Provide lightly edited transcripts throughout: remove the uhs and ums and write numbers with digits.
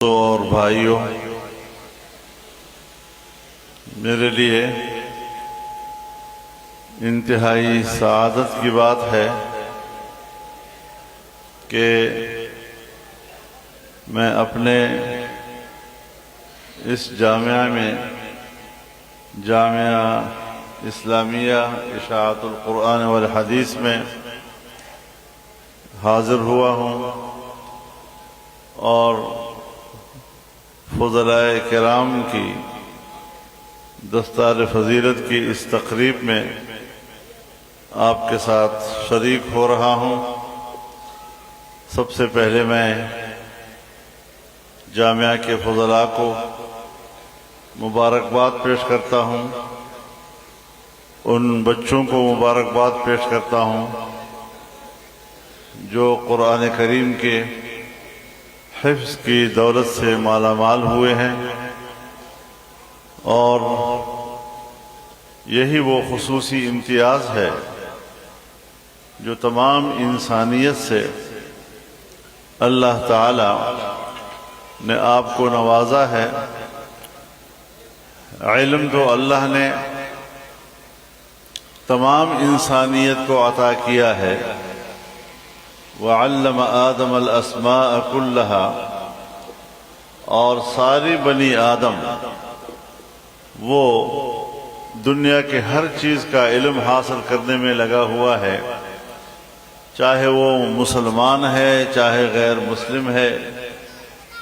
تو اور بھائیوں، میرے لیے انتہائی سعادت کی بات ہے کہ میں اپنے اس جامعہ میں، جامعہ اسلامیہ اشاعت القرآن والحدیث میں حاضر ہوا ہوں اور فضلائے کرام کی دستار فضیلت کی اس تقریب میں آپ کے ساتھ شریک ہو رہا ہوں۔ سب سے پہلے میں جامعہ کے فضلاء کو مبارکباد پیش کرتا ہوں، ان بچوں کو مبارکباد پیش کرتا ہوں جو قرآن کریم کے حفظ کی دولت سے مالا مال ہوئے ہیں، اور یہی وہ خصوصی امتیاز ہے جو تمام انسانیت سے اللہ تعالی نے آپ کو نوازا ہے۔ علم تو اللہ نے تمام انسانیت کو عطا کیا ہے، وَعَلَّمَ آدَمَ الْأَسْمَاءَ كُلَّهَا، اور ساری بنی آدم وہ دنیا کے ہر چیز کا علم حاصل کرنے میں لگا ہوا ہے، چاہے وہ مسلمان ہے چاہے غیر مسلم ہے،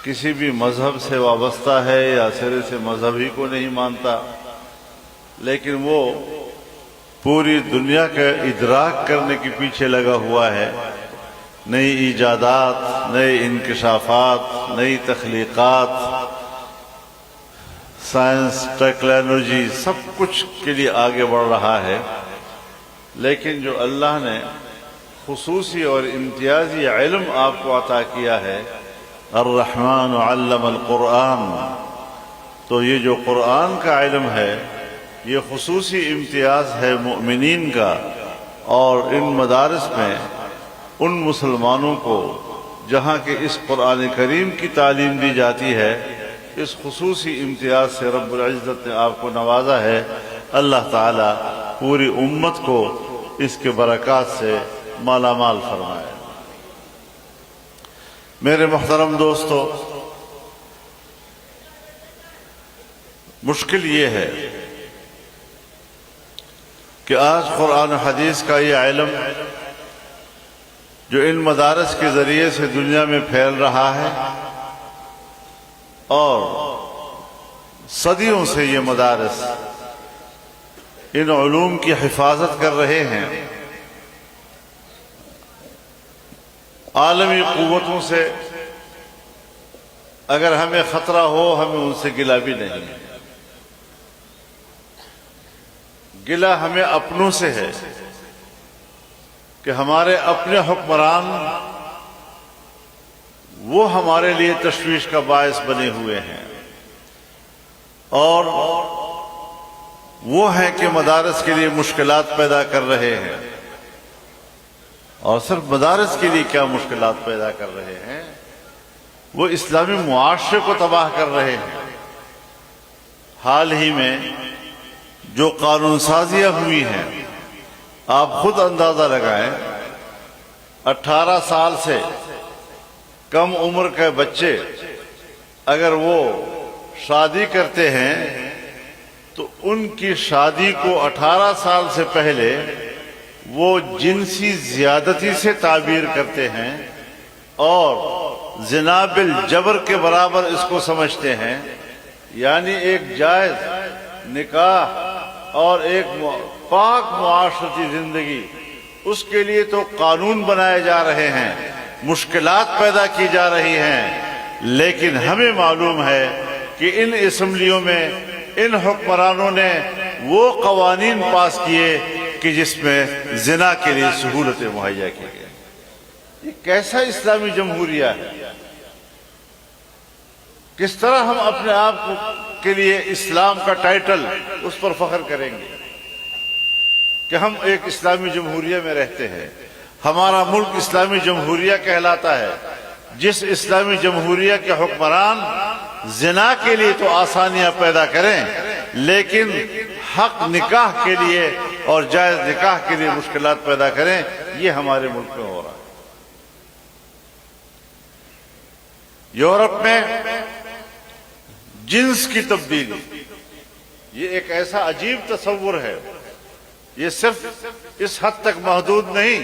کسی بھی مذہب سے وابستہ ہے یا سرے سے مذہب ہی کو نہیں مانتا، لیکن وہ پوری دنیا کا ادراک کرنے کے پیچھے لگا ہوا ہے۔ نئی ایجادات، نئے انکشافات، نئی تخلیقات، سائنس، ٹیکنالوجی، سب کچھ کے لیے آگے بڑھ رہا ہے، لیکن جو اللہ نے خصوصی اور امتیازی علم آپ کو عطا کیا ہے، الرحمن علم القرآن، تو یہ جو قرآن کا علم ہے یہ خصوصی امتیاز ہے مؤمنین کا، اور ان مدارس میں ان مسلمانوں کو جہاں کہ اس قرآن کریم کی تعلیم دی جاتی ہے، اس خصوصی امتیاز سے رب العزت نے آپ کو نوازا ہے۔ اللہ تعالی پوری امت کو اس کے برکات سے مالا مال فرمائے۔ میرے محترم دوستو، مشکل یہ ہے کہ آج قرآن و حدیث کا یہ علم جو ان مدارس کے ذریعے سے دنیا میں پھیل رہا ہے، اور صدیوں سے یہ مدارس ان علوم کی حفاظت کر رہے ہیں، عالمی قوتوں سے اگر ہمیں خطرہ ہو، ہمیں ان سے گلہ بھی نہیں ہے، گلہ ہمیں اپنوں سے ہے کہ ہمارے اپنے حکمران وہ ہمارے لیے تشویش کا باعث بنے ہوئے ہیں، اور وہ ہیں کہ مدارس کے لیے مشکلات پیدا کر رہے ہیں، اور صرف مدارس کے لیے کیا مشکلات پیدا کر رہے ہیں، وہ اسلامی معاشرے کو تباہ کر رہے ہیں۔ حال ہی میں جو قانون سازیاں ہوئی ہیں، آپ خود اندازہ لگائیں، 18 سال سے کم عمر کے بچے اگر وہ شادی کرتے ہیں تو ان کی شادی کو 18 سال سے پہلے وہ جنسی زیادتی سے تعبیر کرتے ہیں، اور زنا بالجبر کے برابر اس کو سمجھتے ہیں، یعنی ایک جائز نکاح اور ایک پاک معاشرتی زندگی، اس کے لیے تو قانون بنائے جا رہے ہیں، مشکلات پیدا کی جا رہی ہیں، لیکن ہمیں معلوم ہے کہ ان اسمبلیوں میں ان حکمرانوں نے وہ قوانین پاس کیے کہ جس میں زنا کے لیے سہولتیں مہیا کی گئی۔ یہ کیسا اسلامی جمہوریہ ہے؟ کس طرح ہم اپنے آپ کے لیے اسلام کا ٹائٹل اس پر فخر کریں گے کہ ہم ایک اسلامی جمہوریہ میں رہتے ہیں، ہمارا ملک اسلامی جمہوریہ کہلاتا ہے، جس اسلامی جمہوریہ کے حکمران زنا کے لیے تو آسانیاں پیدا کریں لیکن حق نکاح کے لیے اور جائز نکاح کے لیے مشکلات پیدا کریں، یہ ہمارے ملک میں ہو رہا ہے۔ یورپ میں جنس کی تبدیلی یہ ایک ایسا عجیب تصور ہے، یہ صرف اس حد تک محدود نہیں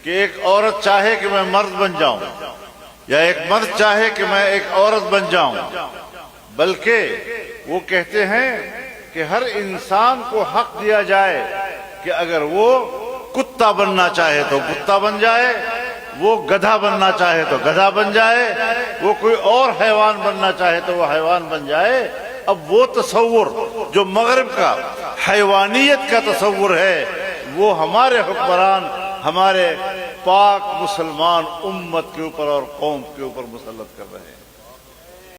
کہ ایک عورت چاہے کہ میں مرد بن جاؤں یا ایک مرد چاہے کہ میں ایک عورت بن جاؤں، بلکہ وہ کہتے ہیں کہ ہر انسان کو حق دیا جائے کہ اگر وہ کتا بننا چاہے تو کتا بن جائے، وہ گدھا بننا چاہے تو گدھا بن جائے، وہ کوئی اور حیوان بننا چاہے تو وہ حیوان بن جائے۔ اب وہ تصور جو مغرب کا حیوانیت کا تصور ہے وہ ہمارے حکمران ہمارے پاک مسلمان امت کے اوپر اور قوم کے اوپر مسلط کر رہے ہیں۔